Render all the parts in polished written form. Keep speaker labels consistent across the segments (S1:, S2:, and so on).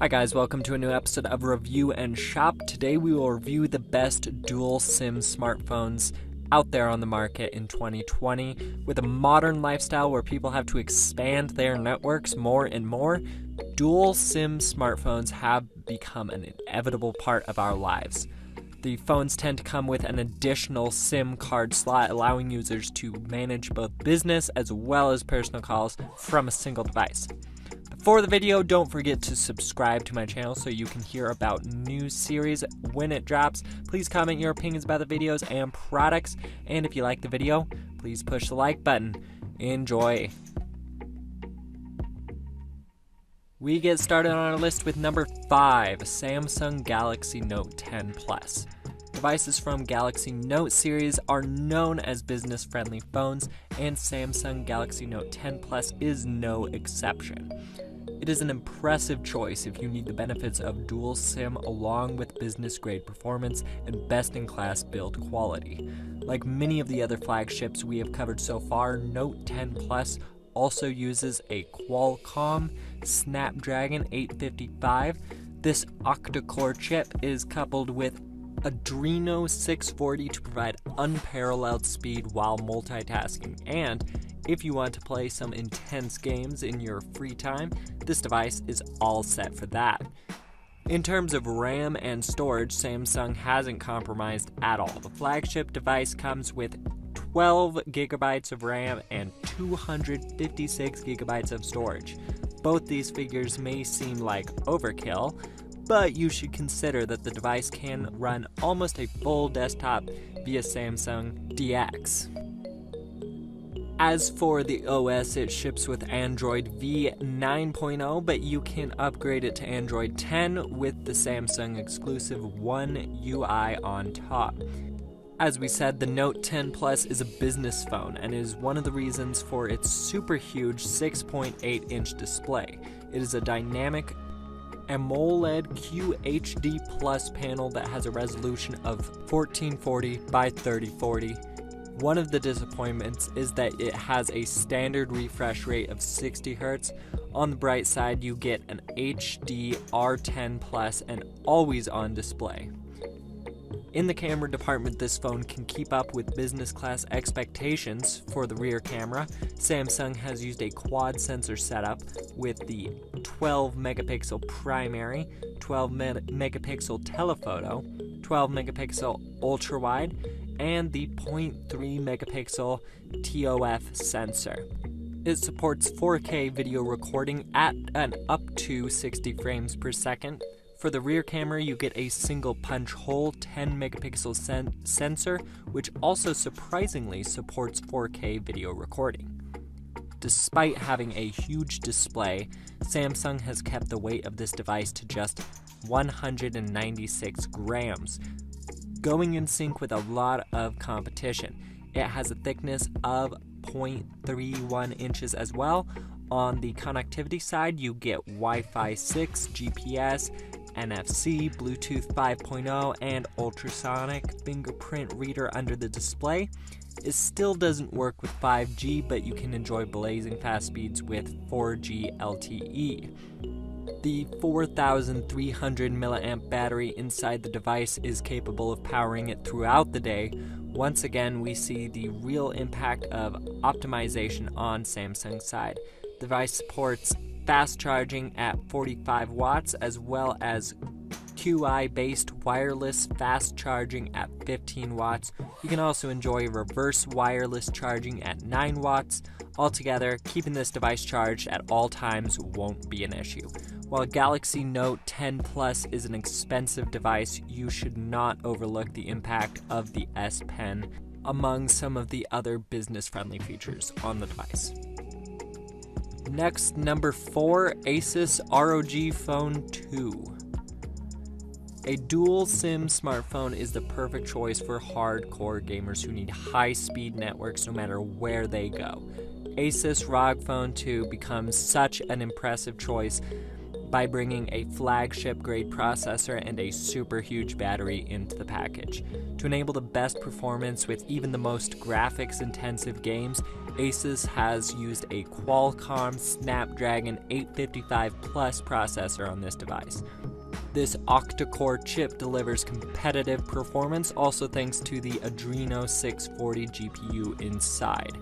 S1: Hi guys, welcome to a new episode of Review and Shop. Today we will review the best dual SIM smartphones out there on the market in 2020. With a modern lifestyle where people have to expand their networks more and more, dual SIM smartphones have become an inevitable part of our lives. The phones tend to come with an additional SIM card slot, allowing users to manage both business as well as personal calls from a single device. For the video, don't forget to subscribe to my channel so you can hear about new series when it drops. Please comment your opinions about the videos and products, and if you like the video, please push the like button. Enjoy! We get started on our list with number 5, Samsung Galaxy Note 10 Plus. Devices from Galaxy Note series are known as business-friendly phones, and Samsung Galaxy Note 10 Plus is no exception. It is an impressive choice if you need the benefits of dual SIM along with business-grade performance and best-in-class build quality. Like many of the other flagships we have covered so far, Note 10 Plus also uses a Qualcomm Snapdragon 855. This octa-core chip is coupled with Adreno 640 to provide unparalleled speed while multitasking, and if you want to play some intense games in your free time, this device is all set for that. In terms of RAM and storage, Samsung hasn't compromised at all. The flagship device comes with 12 gigabytes of RAM and 256 gigabytes of storage. Both these figures may seem like overkill, but you should consider that the device can run almost a full desktop via Samsung DeX. As for the OS, it ships with Android V 9.0, but you can upgrade it to Android 10 with the Samsung exclusive One UI on top. As we said, the Note 10 Plus is a business phone and is one of the reasons for its super huge 6.8-inch display. It is a dynamic AMOLED QHD Plus panel that has a resolution of 1440 by 3040. One of the disappointments is that it has a standard refresh rate of 60 Hz. On the bright side, you get an HD R10 Plus and always on display. In the camera department, this phone can keep up with business class expectations. For the rear camera, Samsung has used a quad sensor setup with the 12 megapixel primary, 12 megapixel telephoto, 12 megapixel ultra wide, and the 0.3 megapixel TOF sensor. It supports 4K video recording at an up to 60 frames per second. For the rear camera, you get a single punch hole 10 megapixel sensor, which also surprisingly supports 4K video recording. Despite having a huge display, Samsung has kept the weight of this device to just 196 grams, going in sync with a lot of competition. It has a thickness of 0.31 inches as well. On the connectivity side, you get Wi-Fi 6, GPS, NFC, Bluetooth 5.0, and ultrasonic fingerprint reader under the display. It still doesn't work with 5G, but you can enjoy blazing fast speeds with 4G LTE. The 4,300 milliamp battery inside the device is capable of powering it throughout the day. Once again, we see the real impact of optimization on Samsung's side. The device supports fast charging at 45 watts as well as QI-based wireless fast charging at 15 watts. You can also enjoy reverse wireless charging at 9 watts. Altogether, keeping this device charged at all times won't be an issue. While Galaxy Note 10 Plus is an expensive device, you should not overlook the impact of the S Pen among some of the other business-friendly features on the device. Next, number 4, ASUS ROG Phone 2. A dual SIM smartphone is the perfect choice for hardcore gamers who need high-speed networks no matter where they go. ASUS ROG Phone 2 becomes such an impressive choice by bringing a flagship grade processor and a super huge battery into the package. To enable the best performance with even the most graphics intensive games, ASUS has used a Qualcomm Snapdragon 855 Plus processor on this device. This octa-core chip delivers competitive performance, also thanks to the Adreno 640 GPU inside.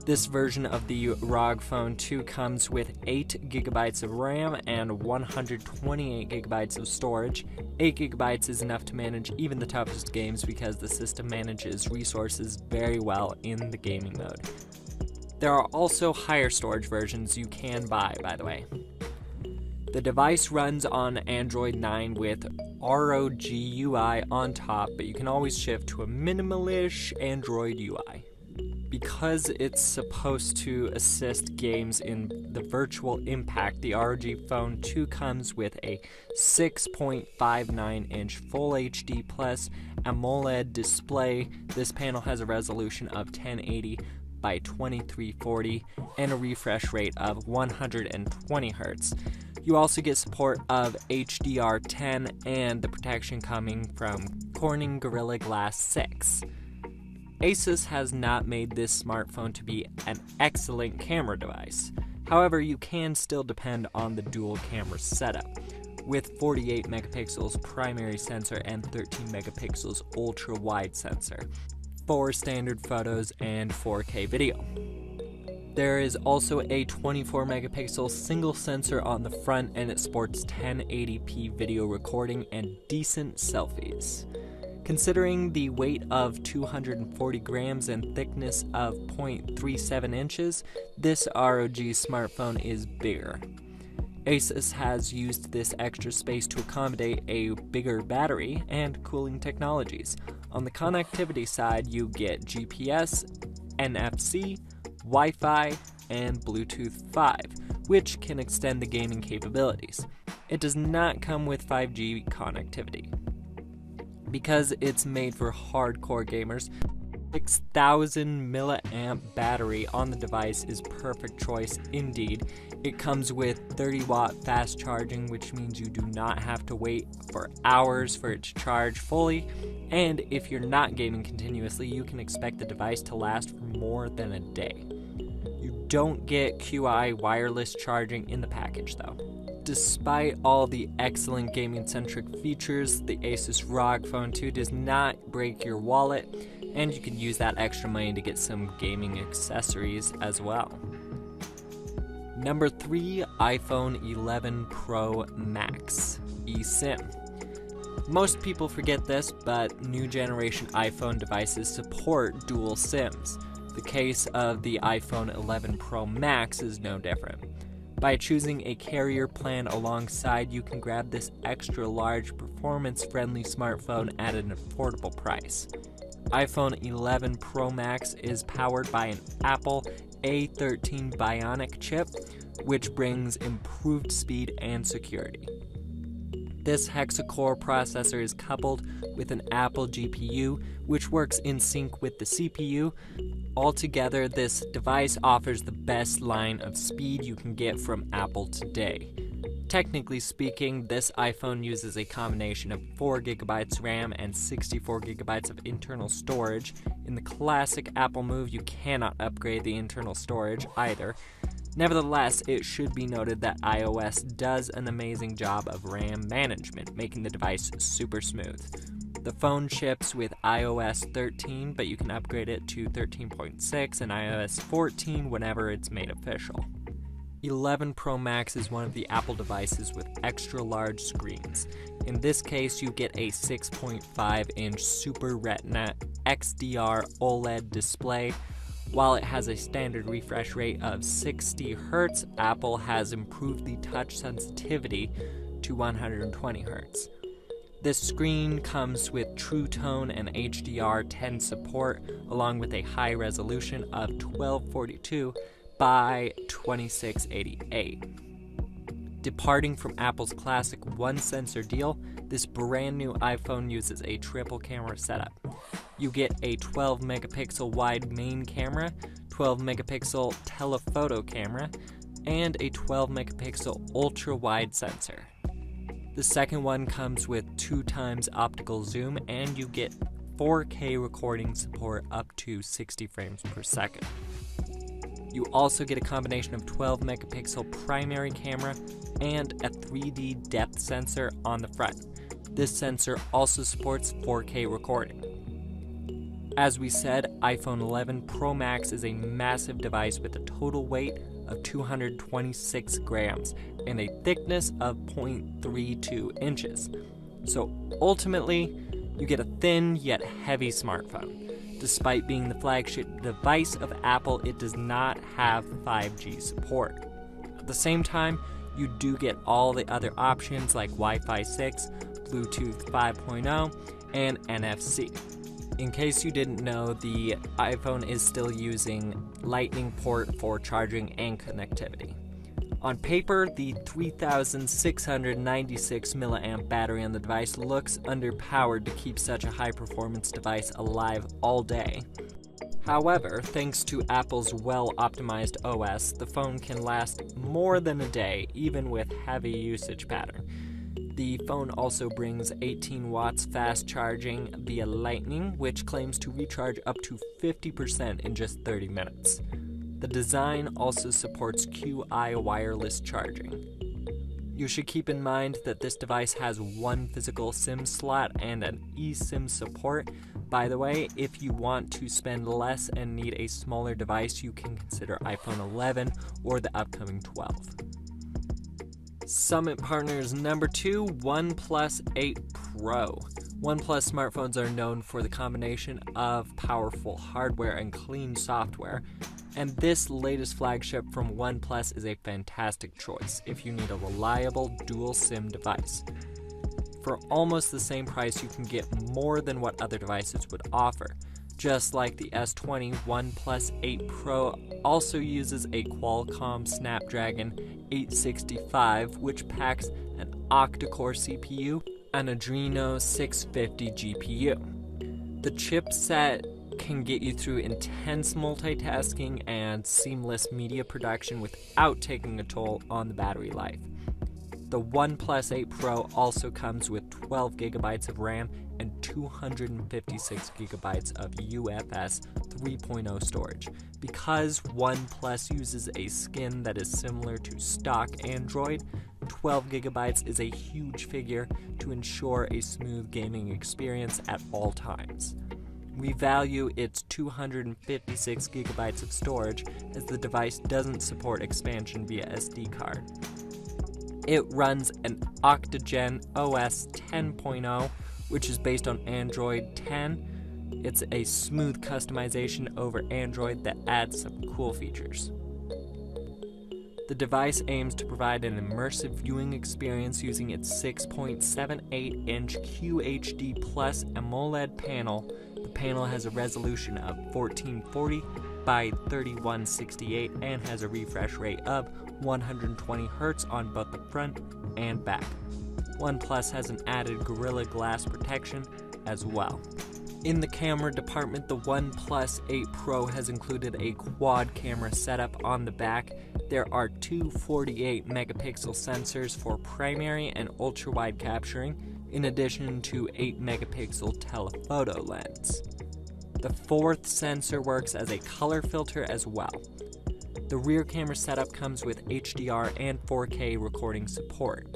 S1: This version of the ROG Phone 2 comes with 8GB of RAM and 128GB of storage. 8GB is enough to manage even the toughest games because the system manages resources very well in the gaming mode. There are also higher storage versions you can buy, by the way. The device runs on Android 9 with ROG UI on top, but you can always shift to a minimalish Android UI. Because it's supposed to assist games in the virtual impact, the ROG Phone 2 comes with a 6.59-inch Full HD Plus AMOLED display. This panel has a resolution of 1080 by 2340 and a refresh rate of 120 Hz. You also get support of HDR10 and the protection coming from Corning Gorilla Glass 6. ASUS has not made this smartphone to be an excellent camera device. However, you can still depend on the dual camera setup, with 48 megapixels primary sensor and 13 megapixels ultra-wide sensor, for standard photos and 4K video. There is also a 24 megapixel single sensor on the front, and it sports 1080p video recording and decent selfies. Considering the weight of 240 grams and thickness of 0.37 inches, this ROG smartphone is bigger. ASUS has used this extra space to accommodate a bigger battery and cooling technologies. On the connectivity side, you get GPS, NFC, Wi-Fi, and Bluetooth 5, which can extend the gaming capabilities. It does not come with 5G connectivity. Because it's made for hardcore gamers, 6,000 milliamp battery on the device is perfect choice indeed. It comes with 30-watt fast charging, which means you do not have to wait for hours for it to charge fully, and if you're not gaming continuously, you can expect the device to last for more than a day. You don't get QI wireless charging in the package though. Despite all the excellent gaming-centric features, the ASUS ROG Phone 2 does not break your wallet, and you can use that extra money to get some gaming accessories as well. Number 3, iPhone 11 Pro Max eSIM. Most people forget this, but new generation iPhone devices support dual SIMs. The case of the iPhone 11 Pro Max is no different. By choosing a carrier plan alongside, you can grab this extra large performance-friendly smartphone at an affordable price. iPhone 11 Pro Max is powered by an Apple A13 Bionic chip, which brings improved speed and security. This hexa-core processor is coupled with an Apple GPU, which works in sync with the CPU. Altogether, this device offers the best line of speed you can get from Apple today. Technically speaking, this iPhone uses a combination of 4GB RAM and 64GB of internal storage. In the classic Apple move, you cannot upgrade the internal storage either. Nevertheless, it should be noted that iOS does an amazing job of RAM management, making the device super smooth. The phone ships with iOS 13, but you can upgrade it to 13.6 and iOS 14 whenever it's made official. 11 Pro Max is one of the Apple devices with extra large screens. In this case, you get a 6.5-inch Super Retina XDR OLED display. While it has a standard refresh rate of 60 Hz, Apple has improved the touch sensitivity to 120 Hz. This screen comes with True Tone and HDR10 support, along with a high resolution of 1242 by 2688. Departing from Apple's classic one-sensor deal, this brand new iPhone uses a triple camera setup. You get a 12-megapixel wide main camera, 12-megapixel telephoto camera, and a 12 megapixel ultra wide sensor. The second one comes with 2x optical zoom, and you get 4K recording support up to 60 frames per second. You also get a combination of 12 megapixel primary camera and a 3D depth sensor on the front. This sensor also supports 4K recording. As we said, iPhone 11 Pro Max is a massive device with a total weight of 226 grams and a thickness of 0.32 inches. So ultimately, you get a thin yet heavy smartphone. Despite being the flagship device of Apple, it does not have 5G support. At the same time, you do get all the other options like Wi-Fi 6, Bluetooth 5.0, and NFC. In case you didn't know, the iPhone is still using Lightning port for charging and connectivity. On paper, the 3,696 milliamp battery on the device looks underpowered to keep such a high-performance device alive all day. However, thanks to Apple's well-optimized OS, the phone can last more than a day, even with heavy usage pattern. The phone also brings 18 watts fast charging via Lightning, which claims to recharge up to 50% in just 30 minutes. The design also supports Qi wireless charging. You should keep in mind that this device has one physical SIM slot and an eSIM support. By the way, if you want to spend less and need a smaller device, you can consider iPhone 11 or the upcoming 12. Summit partners number 2, OnePlus 8 Pro. OnePlus smartphones are known for the combination of powerful hardware and clean software, and this latest flagship from OnePlus is a fantastic choice if you need a reliable dual SIM device. For almost the same price, you can get more than what other devices would offer. Just like the S20, OnePlus 8 Pro also uses a Qualcomm Snapdragon 865, which packs an octa-core CPU and Adreno 650 GPU. The chipset can get you through intense multitasking and seamless media production without taking a toll on the battery life. The OnePlus 8 Pro also comes with 12 gigabytes of RAM and 256 gigabytes of UFS 3.0 storage. Because OnePlus uses a skin that is similar to stock Android, 12 gigabytes is a huge figure to ensure a smooth gaming experience at all times. We value its 256 gigabytes of storage as the device doesn't support expansion via SD card. It runs an Octa-Gen OS 10.0, which is based on Android 10. It's a smooth customization over Android that adds some cool features. The device aims to provide an immersive viewing experience using its 6.78-inch QHD Plus AMOLED panel. The panel has a resolution of 1440 by 3168 and has a refresh rate of 120 Hz on both the front and back. OnePlus has an added Gorilla Glass protection as well. In the camera department, the OnePlus 8 Pro has included a quad camera setup on the back. There are two 48 megapixel sensors for primary and ultra-wide capturing, in addition to 8 megapixel telephoto lens. The fourth sensor works as a color filter as well. The rear camera setup comes with HDR and 4K recording support.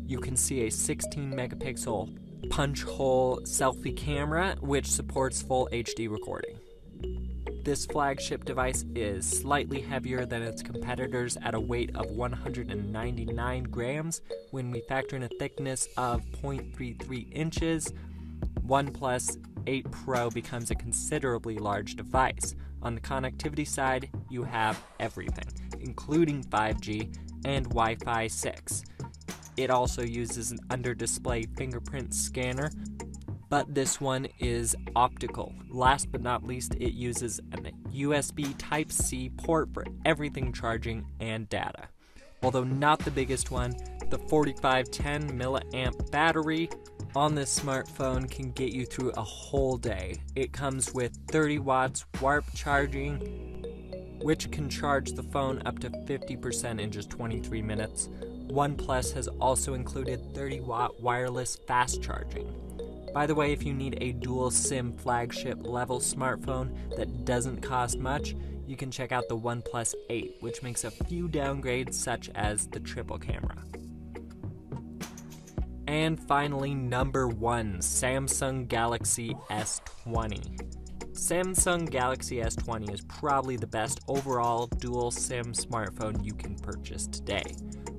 S1: You can see a 16 megapixel punch hole selfie camera, which supports full HD recording. This flagship device is slightly heavier than its competitors at a weight of 199 grams. When we factor in a thickness of 0.33 inches, OnePlus 8 Pro becomes a considerably large device. On the connectivity side, you have everything, including 5G and Wi-Fi 6. It also uses an under-display fingerprint scanner, but this one is optical. Last but not least, it uses a USB Type-C port for everything charging and data. Although not the biggest one, the 4510 milliamp battery on this smartphone can get you through a whole day. It comes with 30 watts warp charging, which can charge the phone up to 50% in just 23 minutes. OnePlus has also included 30-watt wireless fast charging. By the way, if you need a dual SIM flagship level smartphone that doesn't cost much, you can check out the OnePlus 8, which makes a few downgrades such as the triple camera. And finally, number 1, Samsung Galaxy S20. Samsung Galaxy S20 is probably the best overall dual SIM smartphone you can purchase today.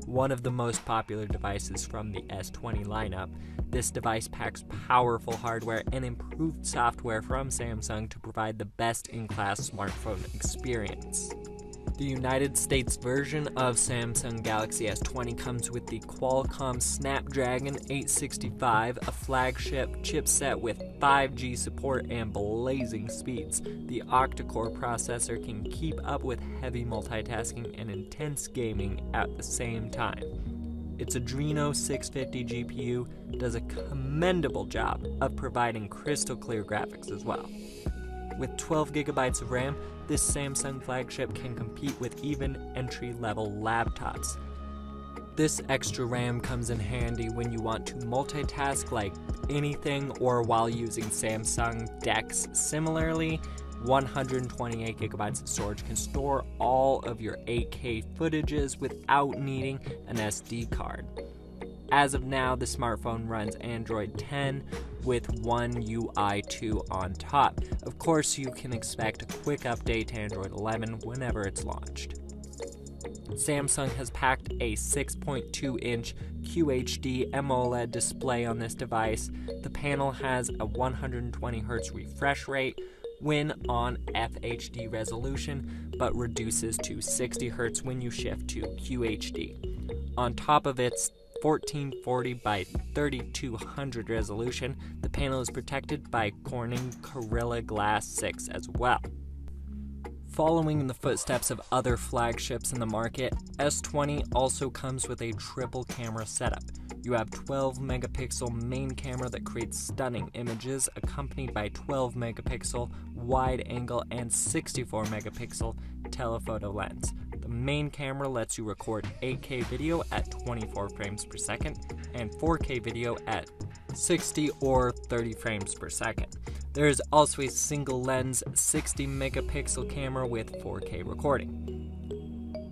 S1: One of the most popular devices from the S20 lineup, this device packs powerful hardware and improved software from Samsung to provide the best-in-class smartphone experience. The United States version of Samsung Galaxy S20 comes with the Qualcomm Snapdragon 865, a flagship chipset with 5G support and blazing speeds. The octa-core processor can keep up with heavy multitasking and intense gaming at the same time. Its Adreno 650 GPU does a commendable job of providing crystal clear graphics as well. With 12 gigabytes of RAM, this Samsung flagship can compete with even entry-level laptops. This extra RAM comes in handy when you want to multitask like anything or while using Samsung DeX. Similarly, 128 gigabytes of storage can store all of your 8K footages without needing an SD card. As of now, the smartphone runs Android 10 with One UI 2 on top. Of course, you can expect a quick update to Android 11 whenever it's launched. Samsung has packed a 6.2-inch QHD AMOLED display on this device. The panel has a 120Hz refresh rate when on FHD resolution, but reduces to 60Hz when you shift to QHD. On top of its 1440 by 3200 resolution, the panel is protected by Corning Gorilla Glass 6 as well. Following in the footsteps of other flagships in the market, S20 also comes with a triple camera setup. You have 12 megapixel main camera that creates stunning images, accompanied by 12 megapixel wide angle and 64 megapixel telephoto lens. The main camera lets you record 8K video at 24 frames per second and 4K video at 60 or 30 frames per second. There is also a single lens 60 megapixel camera with 4K recording.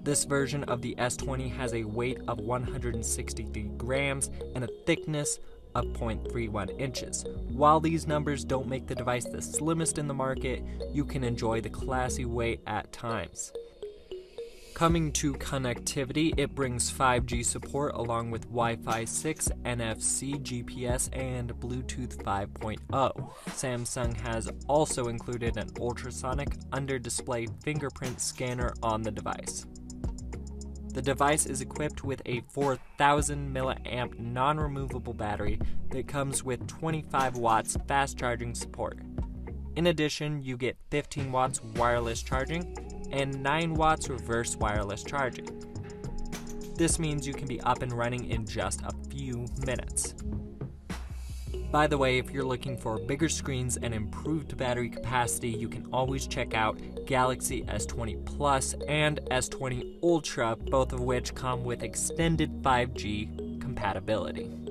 S1: This version of the S20 has a weight of 163 grams and a thickness of 0.31 inches. While these numbers don't make the device the slimmest in the market, you can enjoy the classy weight at times. Coming to connectivity, it brings 5G support along with Wi-Fi 6, NFC, GPS, and Bluetooth 5.0. Samsung has also included an ultrasonic under-display fingerprint scanner on the device. The device is equipped with a 4000 mAh non-removable battery that comes with 25 watts fast charging support. In addition, you get 15 watts wireless charging and 9 watts reverse wireless charging. This means you can be up and running in just a few minutes. By the way, if you're looking for bigger screens and improved battery capacity, you can always check out Galaxy S20 Plus and S20 Ultra, both of which come with extended 5G compatibility.